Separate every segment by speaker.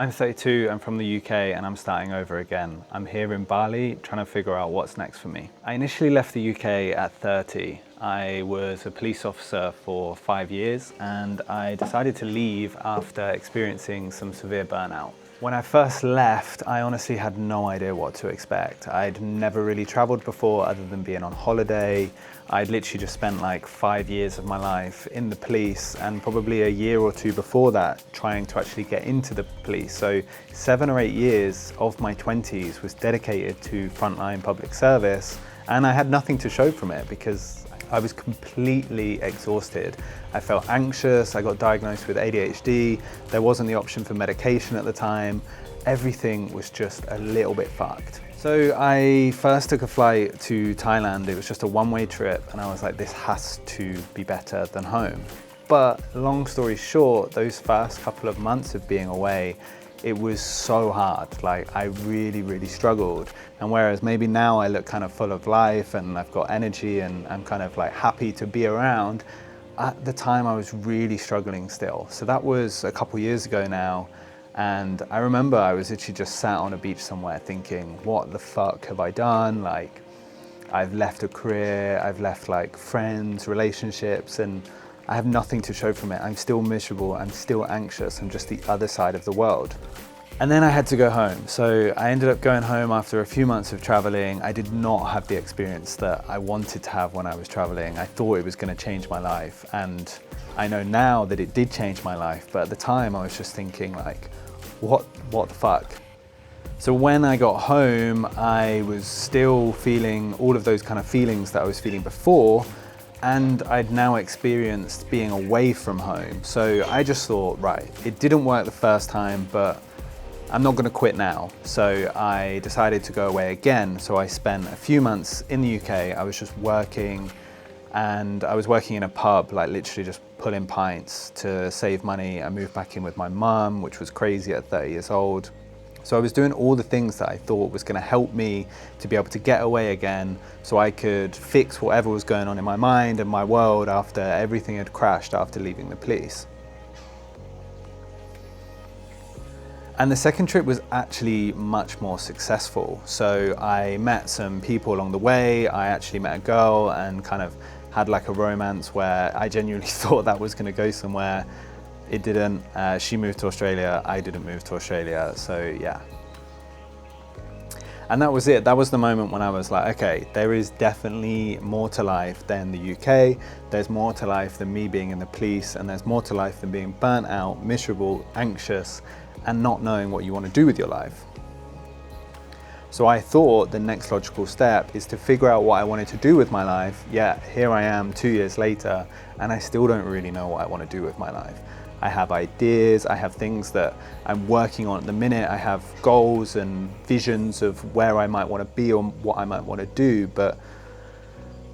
Speaker 1: I'm 32, I'm from the UK and I'm starting over again. I'm here in Bali trying to figure out what's next for me. I initially left the UK at 30. I was a police officer for 5 years and I decided to leave after experiencing some severe burnout. When I first left, I honestly had no idea what to expect. I'd never really traveled before other than being on holiday. I'd literally just spent like 5 years of my life in the police and probably a year or two before that trying to actually get into the police. So 7 or 8 years of my 20s was dedicated to frontline public service, and I had nothing to show from it because I was completely exhausted. I felt anxious, I got diagnosed with ADHD, there wasn't the option for medication at the time. Everything was just a little bit fucked. So I first took a flight to Thailand. It was just a one-way trip and I was like, this has to be better than home. But long story short, those first couple of months of being away, it was so hard. Like I really struggled. And whereas maybe now I look kind of full of life and I've got energy and I'm kind of like happy to be around, at the time I was really struggling still. So that was a couple years ago now. And I remember I was literally just sat on a beach somewhere thinking, what the fuck have I done? Like I've left a career, I've left like friends, relationships, and I have nothing to show from it. I'm still miserable, I'm still anxious, I'm just the other side of the world. And then I had to go home. So I ended up going home after a few months of traveling. I did not have the experience that I wanted to have when I was traveling. I thought it was gonna change my life. And I know now that it did change my life, but at the time I was just thinking like, what the fuck? So when I got home, I was still feeling all of those kind of feelings that I was feeling before, and I'd now experienced being away from home. So I just thought, right, it didn't work the first time, but I'm not gonna quit now. So I decided to go away again. So I spent a few months in the UK. I was just working, and I was working in a pub, like literally just pulling pints to save money. I moved back in with my mum, which was crazy at 30 years old. So I was doing all the things that I thought was gonna help me to be able to get away again so I could fix whatever was going on in my mind and my world after everything had crashed after leaving the police. And the second trip was actually much more successful. So I met some people along the way. I actually met a girl and kind of had like a romance where I genuinely thought that was gonna go somewhere. It didn't. She moved to Australia, I didn't move to Australia, so yeah. And that was it. That was the moment when I was like, okay, there is definitely more to life than the UK. There's more to life than me being in the police, and there's more to life than being burnt out, miserable, anxious, and not knowing what you want to do with your life. So I thought the next logical step is to figure out what I wanted to do with my life. Yet here I am 2 years later, and I still don't really know what I want to do with my life. I have ideas, I have things that I'm working on at the minute, I have goals and visions of where I might want to be or what I might want to do, but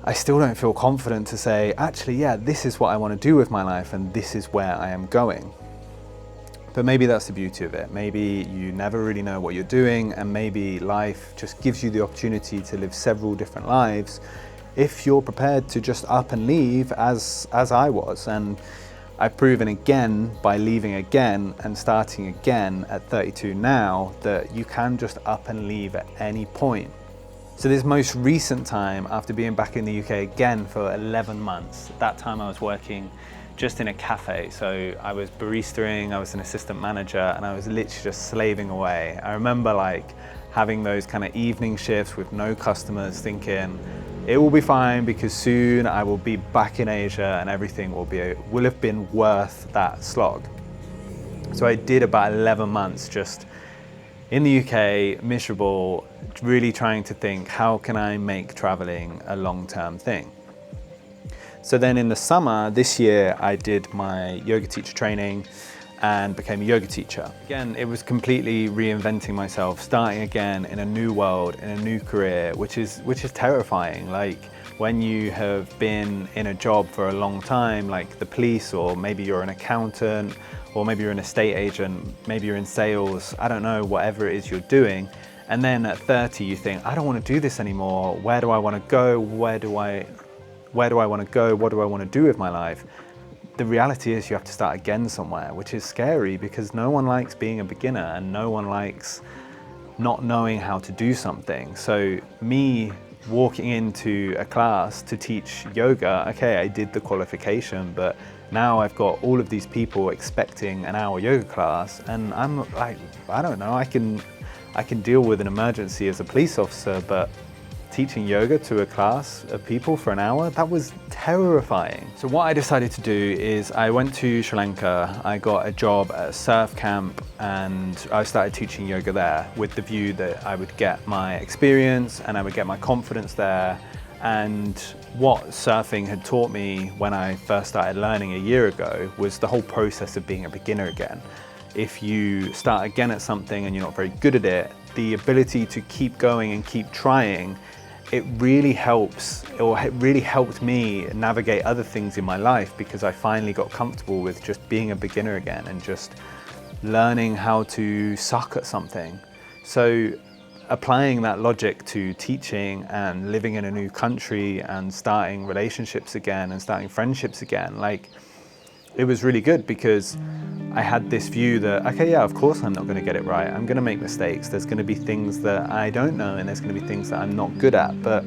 Speaker 1: I still don't feel confident to say, actually, yeah, this is what I want to do with my life and this is where I am going. But maybe that's the beauty of it. Maybe you never really know what you're doing, and maybe life just gives you the opportunity to live several different lives if you're prepared to just up and leave as I was. And I've proven again by leaving again and starting again at 32 now that you can just up and leave at any point. So this most recent time, after being back in the UK again for 11 months, that time I was working just in a cafe. So I was baristaing, I was an assistant manager, and I was literally just slaving away. I remember like having those kind of evening shifts with no customers, thinking it will be fine because soon I will be back in Asia and everything will have been worth that slog. So I did about 11 months just in the UK, miserable, really trying to think, how can I make traveling a long-term thing? So then in the summer this year, I did my yoga teacher training and became a yoga teacher. Again, it was completely reinventing myself, starting again in a new world, in a new career, which is terrifying. Like when you have been in a job for a long time, like the police, or maybe you're an accountant, or maybe you're an estate agent, maybe you're in sales, I don't know, whatever it is you're doing. And then at 30, you think, I don't want to do this anymore. Where do I want to go? Where do I want to go? What do I want to do with my life? the reality is you have to start again somewhere, which is scary because no one likes being a beginner and no one likes not knowing how to do something. So me walking into a class to teach yoga, okay, I did the qualification, but now I've got all of these people expecting an hour yoga class, and I'm like, I don't know, I can deal with an emergency as a police officer, but teaching yoga to a class of people for an hour, that was terrifying. So what I decided to do is I went to Sri Lanka, I got a job at a surf camp, and I started teaching yoga there with the view that I would get my experience and I would get my confidence there. And what surfing had taught me when I first started learning a year ago was the whole process of being a beginner again. If you start again at something and you're not very good at it, the ability to keep going and keep trying, it really helps, or it really helped me navigate other things in my life, because I finally got comfortable with just being a beginner again and just learning how to suck at something. So applying that logic to teaching and living in a new country and starting relationships again and starting friendships again, like, it was really good because I had this view that, okay, yeah, of course I'm not going to get it right. I'm going to make mistakes. There's going to be things that I don't know, and there's going to be things that I'm not good at. But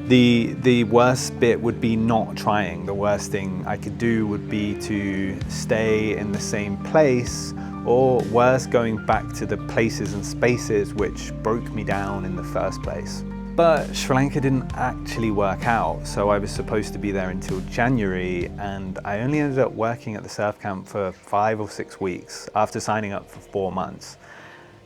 Speaker 1: the worst bit would be not trying. The worst thing I could do would be to stay in the same place, or worse, going back to the places and spaces which broke me down in the first place. But Sri Lanka didn't actually work out, so I was supposed to be there until January, and I only ended up working at the surf camp for 5 or 6 weeks after signing up for 4 months.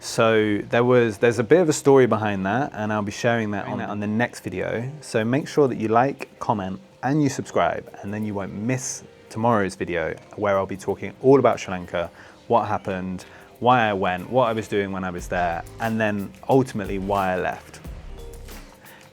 Speaker 1: So there's a bit of a story behind that, and I'll be sharing that on the next video. So make sure that you like, comment, and you subscribe, and then you won't miss tomorrow's video, where I'll be talking all about Sri Lanka, what happened, why I went, what I was doing when I was there, and then ultimately why I left.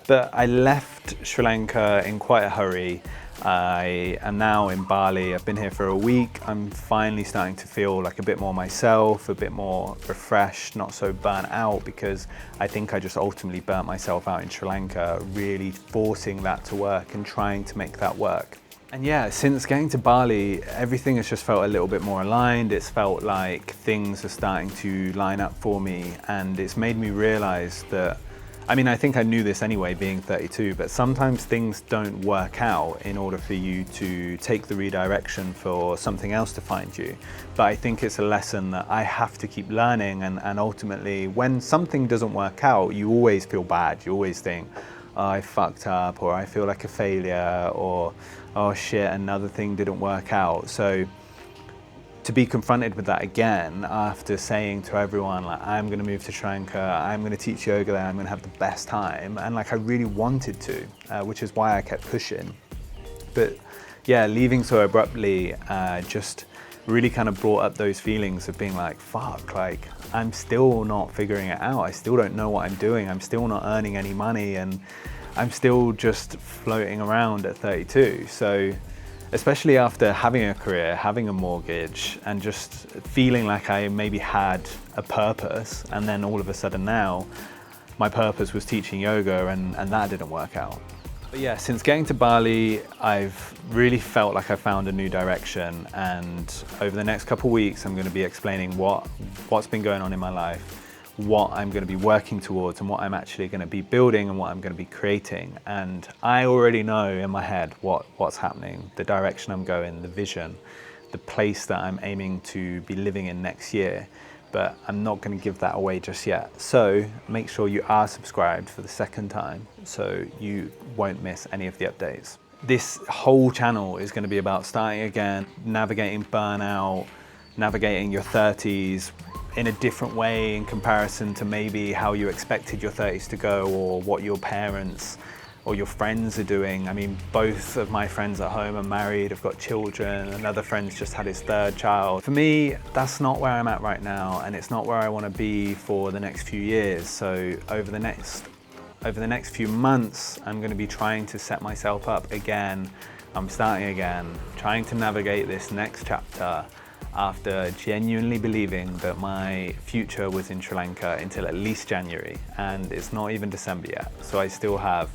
Speaker 1: But I left Sri Lanka in quite a hurry. I am now in Bali. I've been here for a week. I'm finally starting to feel like a bit more myself, a bit more refreshed, not so burnt out, because I think I just ultimately burnt myself out in Sri Lanka, really forcing that to work and trying to make that work. And yeah, since getting to Bali, everything has just felt a little bit more aligned. It's felt like things are starting to line up for me, and it's made me realize that, I mean, I think I knew this anyway, being 32, but sometimes things don't work out in order for you to take the redirection for something else to find you. But I think it's a lesson that I have to keep learning, and ultimately, when something doesn't work out, you always feel bad. You always think, oh, I fucked up, or I feel like a failure, or, oh shit, another thing didn't work out. So to be confronted with that again after saying to everyone, like, I'm going to move to Sri Lanka, I'm going to teach yoga there, I'm going to have the best time, and like I really wanted to, which is why I kept pushing. But yeah, leaving so abruptly just really kind of brought up those feelings of being like, fuck, like I'm still not figuring it out, I still don't know what I'm doing, I'm still not earning any money, and I'm still just floating around at 32. So especially after having a career, having a mortgage, and just feeling like I maybe had a purpose, and then all of a sudden now, my purpose was teaching yoga, and that didn't work out. But yeah, since getting to Bali, I've really felt like I found a new direction, and over the next couple of weeks, I'm going to be explaining what's been going on in my life, what I'm going to be working towards, and what I'm actually going to be building and what I'm going to be creating. And I already know in my head what's happening, the direction I'm going, the vision, the place that I'm aiming to be living in next year, but I'm not going to give that away just yet. So make sure you are subscribed for the second time so you won't miss any of the updates. This whole channel is going to be about starting again, navigating burnout, navigating your 30s, in a different way in comparison to maybe how you expected your 30s to go, or what your parents or your friends are doing. I mean, both of my friends at home are married, have got children, another friend's just had his 3rd child. For me, that's not where I'm at right now, and it's not where I want to be for the next few years. So over the next few months, I'm going to be trying to set myself up again. I'm starting again, trying to navigate this next chapter, after genuinely believing that my future was in Sri Lanka until at least January, and it's not even December yet. So I still have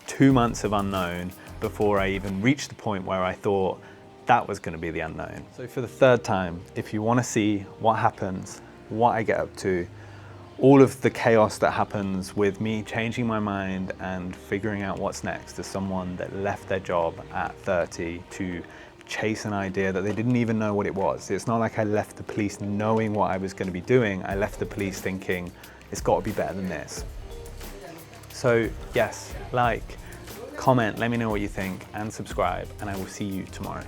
Speaker 1: 2 months of unknown, before I even reached the point where I thought that was going to be the unknown. So for the third time, if you want to see what happens, what I get up to, all of the chaos that happens with me changing my mind and figuring out what's next as someone that left their job at 30 to chase an idea that they didn't even know what it was. It's not like I left the police knowing what I was going to be doing. I left the police thinking, it's got to be better than this. So yes, like, comment, let me know what you think, and subscribe, and I will see you tomorrow.